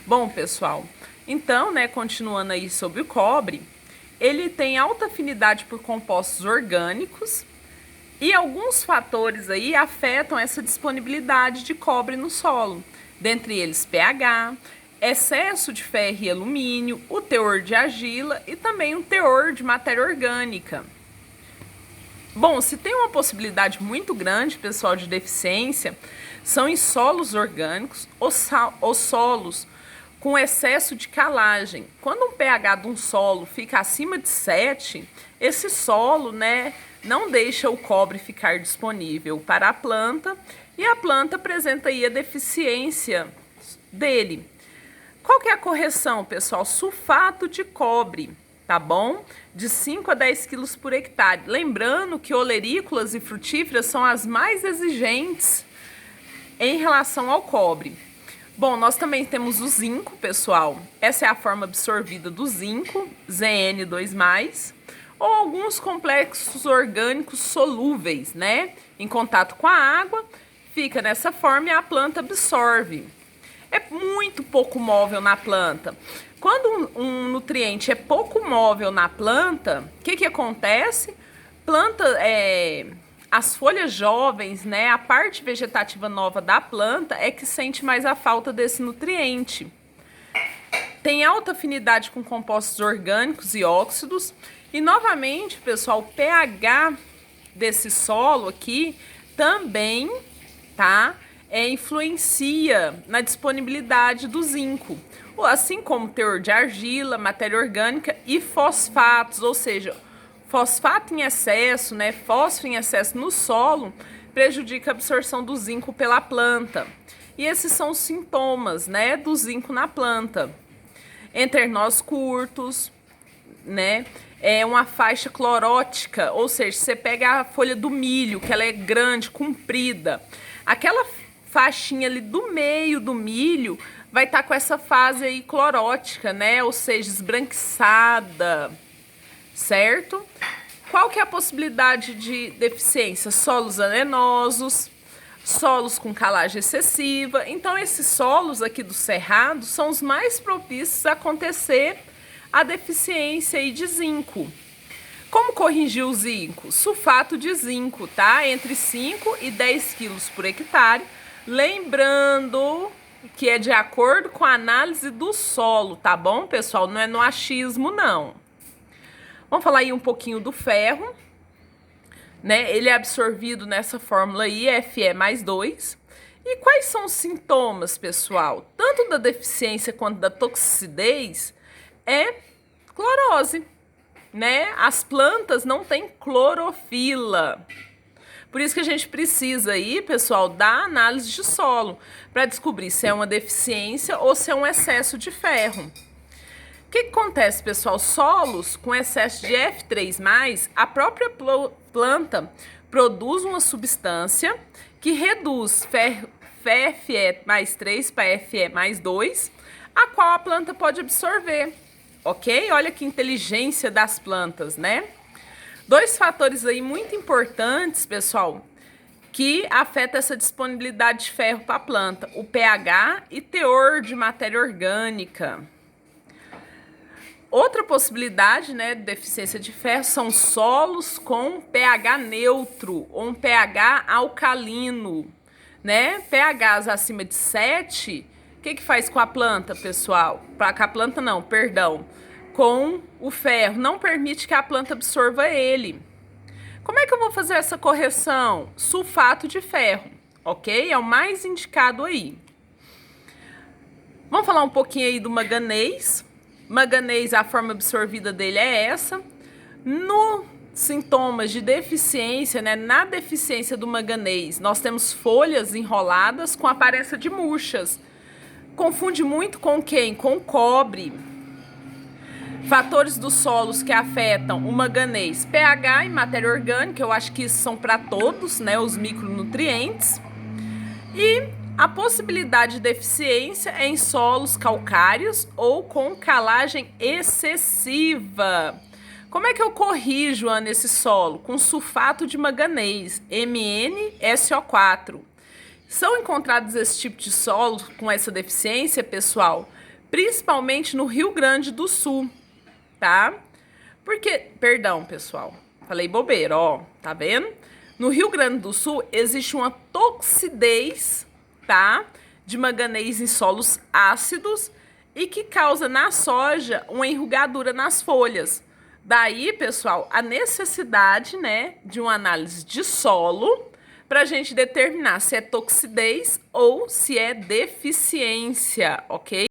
Bom, pessoal, então, né, continuando aí sobre o cobre, ele tem alta afinidade por compostos orgânicos e alguns fatores aí afetam essa disponibilidade de cobre no solo, dentre eles pH, excesso de ferro e alumínio, o teor de argila e também o teor de matéria orgânica. Bom, se tem uma possibilidade muito grande, pessoal, de deficiência, são em solos orgânicos ou solos com excesso de calagem. Quando um pH de um solo fica acima de 7, esse solo, né, não deixa o cobre ficar disponível para a planta e a planta apresenta aí a deficiência dele. Qual que é a correção, pessoal? Sulfato de cobre, tá bom? De 5 a 10 quilos por hectare. Lembrando que olerícolas e frutíferas são as mais exigentes em relação ao cobre. Bom, nós também temos o zinco, pessoal. Essa é a forma absorvida do zinco, Zn2+, ou alguns complexos orgânicos solúveis, né? Em contato com a água, fica nessa forma e a planta absorve. É muito pouco móvel na planta. Quando um nutriente é pouco móvel na planta, o que acontece? As folhas jovens, né, a parte vegetativa nova da planta é que sente mais a falta desse nutriente. Tem alta afinidade com compostos orgânicos e óxidos. E novamente, pessoal, o pH desse solo aqui também, tá? Influencia na disponibilidade do zinco, assim como teor de argila, matéria orgânica e fosfatos, ou seja, fosfato em excesso, né, fósforo em excesso no solo prejudica a absorção do zinco pela planta. E esses são os sintomas, né, do zinco na planta. Enternós curtos, né, uma faixa clorótica, ou seja, você pega a folha do milho, que ela é grande, comprida, aquela faixinha ali do meio do milho vai estar com essa fase aí clorótica, né, ou seja, esbranquiçada, certo? Qual que é a possibilidade de deficiência? Solos arenosos, solos com calagem excessiva. Então, esses solos aqui do cerrado são os mais propícios a acontecer a deficiência aí de zinco. Como corrigir o zinco? Sulfato de zinco, tá? Entre 5 e 10 quilos por hectare. Lembrando que é de acordo com a análise do solo, tá bom, pessoal? Não é no achismo, não. Vamos falar aí um pouquinho do ferro, né? Ele é absorvido nessa fórmula aí, Fe+2. E quais são os sintomas, pessoal? Tanto da deficiência quanto da toxicidez é clorose, né? As plantas não têm clorofila. Por isso que a gente precisa aí, pessoal, da análise de solo para descobrir se é uma deficiência ou se é um excesso de ferro. O que acontece, pessoal? Solos com excesso de F3+, a própria planta produz uma substância que reduz Fe+3 para Fe+2, a qual a planta pode absorver, ok? Olha que inteligência das plantas, né? Dois fatores aí muito importantes, pessoal, que afetam essa disponibilidade de ferro para a planta: o pH e teor de matéria orgânica. Outra possibilidade, né, de deficiência de ferro são solos com pH neutro ou um pH alcalino, né? pHs acima de 7, o que faz com a planta, pessoal? Com a planta não, perdão. Com o ferro, não permite que a planta absorva ele. Como é que eu vou fazer essa correção? Sulfato de ferro, ok? É o mais indicado aí. Vamos falar um pouquinho aí do manganês. Manganês, a forma absorvida dele é essa. No sintomas de deficiência, né, na deficiência do manganês, nós temos folhas enroladas com aparência de murchas. Confunde muito com quem? Com cobre. Fatores dos solos que afetam o manganês: pH e matéria orgânica, eu acho que isso são para todos, né, os micronutrientes. E a possibilidade de deficiência é em solos calcários ou com calagem excessiva. Como é que eu corrijo, Ana, esse solo? Com sulfato de manganês, MnSO4. São encontrados esse tipo de solo com essa deficiência, pessoal, principalmente no Rio Grande do Sul, tá? Porque, perdão, pessoal, falei bobeira, ó, tá vendo? No Rio Grande do Sul existe uma toxidez, tá? De manganês em solos ácidos e que causa na soja uma enrugadura nas folhas. Daí, pessoal, a necessidade, né, de uma análise de solo para a gente determinar se é toxidez ou se é deficiência, ok?